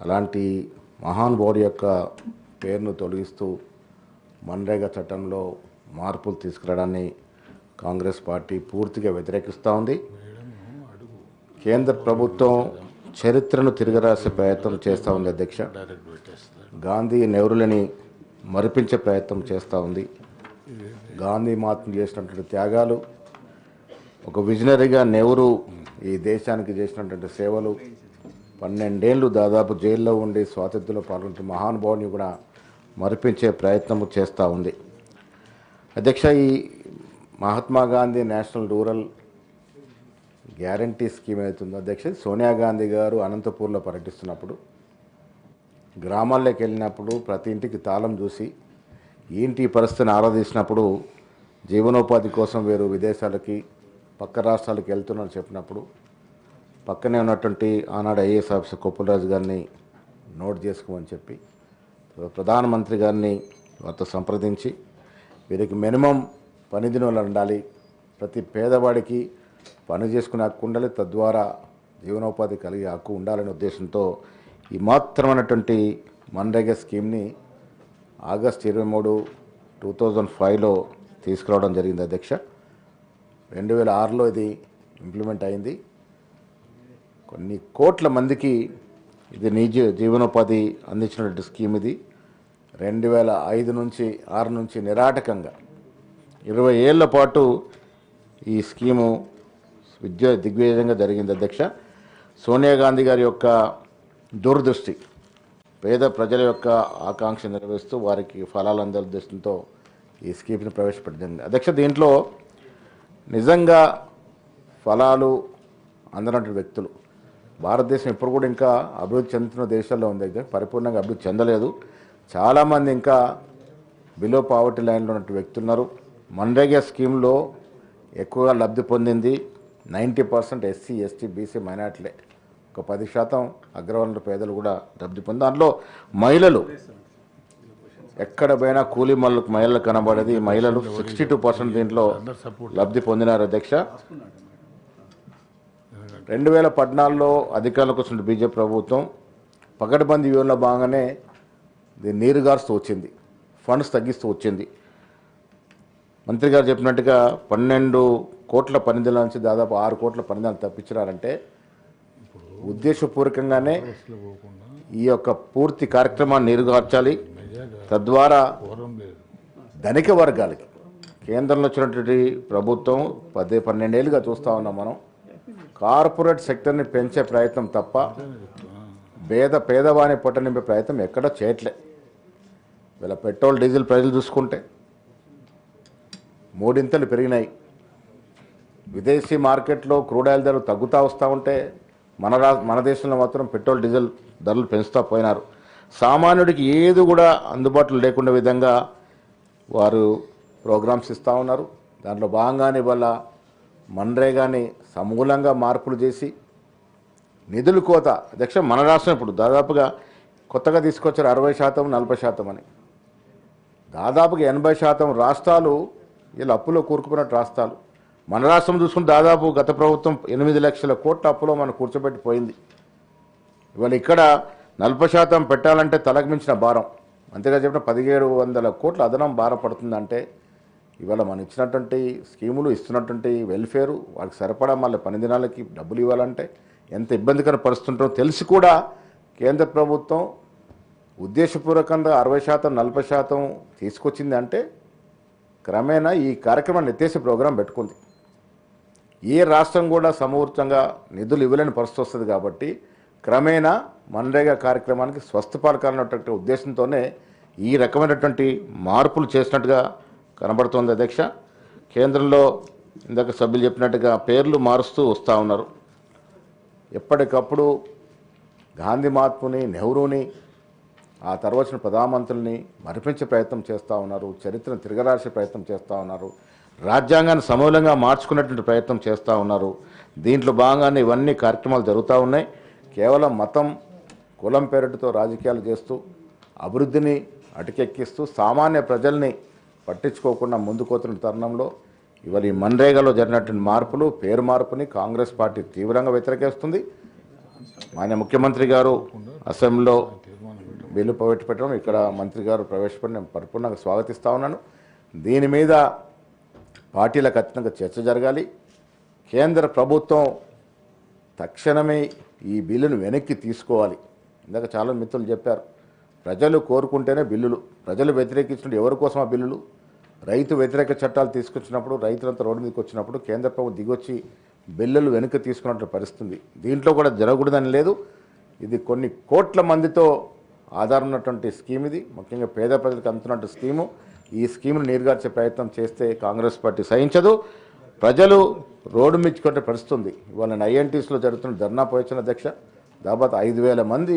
అలాంటి మహానుభావుడి యొక్క పేరును తొలగిస్తూ మన్రేగా చట్టంలో మార్పులు తీసుకురావడాన్ని కాంగ్రెస్ పార్టీ పూర్తిగా వ్యతిరేకిస్తూ ఉంది. కేంద్ర ప్రభుత్వం చరిత్రను తిరగరాసే ప్రయత్నం చేస్తూ ఉంది. అధ్యక్ష, గాంధీ నెహ్రూలని మరిపించే ప్రయత్నం చేస్తూ ఉంది. గాంధీ మహాత్మ చేసినటువంటి త్యాగాలు, ఒక విజనరీగా నెహ్రూ ఈ దేశానికి చేసినటువంటి సేవలు, 12 ఏళ్ళు దాదాపు జైల్లో ఉండి స్వాతంత్ర్యంలో పాల్గొంటున్న మహానుభావుని కూడా మరిపించే ప్రయత్నం చేస్తూ ఉంది. అధ్యక్ష, ఈ Mahatma Gandhi national rural guarantee scheme అవుతుందో అధ్యక్ష, సోనియా గాంధీ గారు అనంతపూర్లో పర్యటిస్తున్నప్పుడు గ్రామాల్లోకి వెళ్ళినప్పుడు ప్రతి ఇంటికి తాళం చూసి ఇంటి పరిస్థితిని ఆరాధించినప్పుడు జీవనోపాధి కోసం వీరు విదేశాలకి పక్క రాష్ట్రాలకు వెళ్తున్నారని చెప్పినప్పుడు పక్కనే ఉన్నటువంటి ఆనాడు ఐఏఎస్ ఆఫీసర్ కొప్పులరాజు గారిని నోట్ చేసుకోమని చెప్పి ప్రధానమంత్రి గారిని వారితో సంప్రదించి వీరికి మినిమం పని దినాలు ఉండాలి, ప్రతి పేదవాడికి పని చేసుకునే హక్కు ఉండాలి, తద్వారా జీవనోపాధి కలిగే హక్కు ఉండాలనే ఉద్దేశంతో ఈ మాత్రమైనటువంటి మన్రేగా స్కీమ్ని ఆగస్టు 23, 2005లో తీసుకురావడం జరిగింది. అధ్యక్ష, 2006లో ఇది ఇంప్లిమెంట్ అయింది. కొన్ని కోట్ల మందికి ఇది నిజ జీవనోపాధి అందించినటువంటి స్కీమ్ ఇది. 2005 నుంచి 6 నుంచి నిరాటకంగా 20 ఏళ్ల పాటు ఈ స్కీము దిగ్విజయంగా జరిగింది. అధ్యక్ష, సోనియా గాంధీ గారి యొక్క దూరదృష్టి, పేద ప్రజల యొక్క ఆకాంక్ష నెరవేరుస్తూ వారికి ఫలాలు అందే ఉద్దేశంతో ఈ స్కీమ్ని ప్రవేశపెట్టింది. అధ్యక్ష, దీంట్లో నిజంగా ఫలాలు అందనటువంటి వ్యక్తులు భారతదేశం ఇప్పుడు కూడా ఇంకా అభివృద్ధి చెందుతున్న దేశాల్లో ఉంది. దగ్గర పరిపూర్ణంగా అభివృద్ధి చెందలేదు. చాలామంది ఇంకా బిలో పావర్టీ లైన్లో ఉన్నటువంటి వ్యక్తులు ఉన్నారు. మన్రేగా స్కీమ్లో ఎక్కువగా లబ్ధి పొందింది 90% ఎస్సీ, ఎస్టీ, బీసీ మైనార్టీలే. ఒక 10% అగ్రవర్ణ పేదలు కూడా లబ్ధి పొంది. దాంట్లో మహిళలు ఎక్కడ పోయినా కూలీ మహిళలు కనబడేది. మహిళలు 62% దీంట్లో లబ్ధి పొందినారు. అధ్యక్ష, 2014లో అధికారంలోకి వచ్చిన బీజేపీ ప్రభుత్వం పకడ్బందీ వ్యూహంలో భాగంగానే దీన్ని నీరుగారుస్తూ వచ్చింది, ఫండ్స్ తగ్గిస్తూ వచ్చింది. మంత్రి గారు చెప్పినట్టుగా 12 కోట్ల పనిదినాల నుంచి దాదాపు 6 కోట్ల పనిదినాలు తప్పించినారంటే ఉద్దేశపూర్వకంగానే ఈ యొక్క పూర్తి కార్యక్రమాన్ని నీరుగార్చాలి. తద్వారా ధనిక వర్గాలకి కేంద్రంలో వచ్చినటువంటి ప్రభుత్వం 12 ఏళ్ళుగా చూస్తూ ఉన్నాం మనం, కార్పొరేట్ సెక్టర్ని పెంచే ప్రయత్నం తప్ప పేదవాని పొట్ట నింపే ప్రయత్నం ఎక్కడా చేయట్లే. వీళ్ళ పెట్రోల్ డీజిల్ ప్రైజులు చూసుకుంటే 3 పెరిగినాయి. విదేశీ మార్కెట్లో క్రూడ్ ఆయిల్ ధరలు తగ్గుతూ వస్తూ ఉంటే మన దేశంలో మాత్రం పెట్రోల్ డీజిల్ ధరలు పెంచుతూ పోయినారు. సామాన్యుడికి ఏది కూడా అందుబాటులో లేకుండా విధంగా వారు ప్రోగ్రామ్స్ ఇస్తూ ఉన్నారు. దాంట్లో భాగంగానే వల్ల మన్రేగాని సమూలంగా మార్పులు చేసి నిధులు కోత. అధ్యక్ష, మన రాష్ట్రం ఇప్పుడు దాదాపుగా కొత్తగా తీసుకొచ్చారు 60%, 40% అని. దాదాపుగా 80% రాష్ట్రాలు వీళ్ళు అప్పులో కూరుకుపోయినట్టు రాష్ట్రాలు. మన రాష్ట్రం చూసుకుని దాదాపు గత ప్రభుత్వం 8 లక్షల కోట్ల అప్పులో మనం కూర్చోబెట్టిపోయింది. ఇవాళ ఇక్కడ 40% పెట్టాలంటే తలకు మించిన భారం. అంతేగా చెప్పిన 1700 కోట్ల అదనం భారం పడుతుందంటే ఇవాళ మనం ఇచ్చినటువంటి స్కీములు, ఇస్తున్నటువంటి వెల్ఫేరు, వారికి సరిపడా మళ్ళీ పని దినాలకి డబ్బులు ఇవ్వాలంటే ఎంత ఇబ్బందికర పరిస్థితుంటో తెలిసి కూడా కేంద్ర ప్రభుత్వం ఉద్దేశపూర్వకంగా 60%, 40% తీసుకొచ్చింది అంటే క్రమేణా ఈ కార్యక్రమాన్ని ఎత్తేసే ప్రోగ్రాం పెట్టుకుంది. ఏ రాష్ట్రం కూడా సమూర్తంగా నిధులు ఇవ్వలేని పరిస్థితి వస్తుంది. కాబట్టి క్రమేణా మన్రేగా కార్యక్రమానికి స్వస్థపరకాలన్నటువంటి ఉద్దేశంతోనే ఈ రకమైనటువంటి మార్పులు చేసినట్టుగా కనబడుతోంది. అధ్యక్ష, కేంద్రంలో ఇందాక సభ్యులు చెప్పినట్టుగా పేర్లు మారుస్తూ వస్తూ ఉన్నారు. ఎప్పటికప్పుడు గాంధీ మహాత్ముని, నెహ్రూని, ఆ తర్వాత వచ్చిన ప్రధానమంత్రుల్ని మరిపించే ప్రయత్నం చేస్తూ ఉన్నారు. చరిత్రను తిరగరాసే ప్రయత్నం చేస్తూ ఉన్నారు. రాజ్యాంగాన్ని సమూలంగా మార్చుకునేటువంటి ప్రయత్నం చేస్తూ ఉన్నారు. దీంట్లో భాగంగానే ఇవన్నీ కార్యక్రమాలు జరుగుతూ ఉన్నాయి. కేవలం మతం, కులం పేరుతో రాజకీయాలు చేస్తూ అభివృద్ధిని అటకెక్కిస్తూ సామాన్య ప్రజల్ని పట్టించుకోకుండా ముందుకోతున్న తరుణంలో ఇవాళ ఈ మన్రేగాలో జరిగినటువంటి మార్పులు, పేరు మార్పుని కాంగ్రెస్ పార్టీ తీవ్రంగా వ్యతిరేకిస్తుంది. మాన్య ముఖ్యమంత్రి గారు అసెంబ్లీలో బిల్లు ప్రవేశపెట్టడం ఇక్కడ మంత్రి గారు ప్రవేశపెట్టి నేను పరిపూర్ణంగా స్వాగతిస్తూ ఉన్నాను. దీని మీద పార్టీలకు ఖచ్చితంగా చర్చ జరగాలి. కేంద్ర ప్రభుత్వం తక్షణమే ఈ బిల్లును వెనక్కి తీసుకోవాలి. ఇందాక చాలా మిత్రులు చెప్పారు, ప్రజలు కోరుకుంటేనే బిల్లులు, ప్రజలు వ్యతిరేకించినప్పుడు ఎవరి కోసం ఆ బిల్లులు? రైతు వ్యతిరేక చట్టాలు తీసుకొచ్చినప్పుడు, రైతులంతా రోడ్డు మీదకి వచ్చినప్పుడు కేంద్ర ప్రభుత్వం దిగొచ్చి బిల్లులు వెనక్కి తీసుకున్నట్టు పరిస్థితుంది. దీంట్లో కూడా జరగకూడదని లేదు. ఇది కొన్ని కోట్ల మందితో ఆధారం ఉన్నటువంటి స్కీమ్, ఇది ముఖ్యంగా పేద ప్రజలకు అందుతున్నట్టు స్కీము. ఈ స్కీమ్ను నీరుగార్చే ప్రయత్నం చేస్తే కాంగ్రెస్ పార్టీ సహించదు. ప్రజలు రోడ్డు మించుకుంటే పరిస్థితుంది. ఇవాళ INTSలో జరుగుతున్న ధర్నా పోయొచ్చిన అధ్యక్ష దాదాపు 5,000 మంది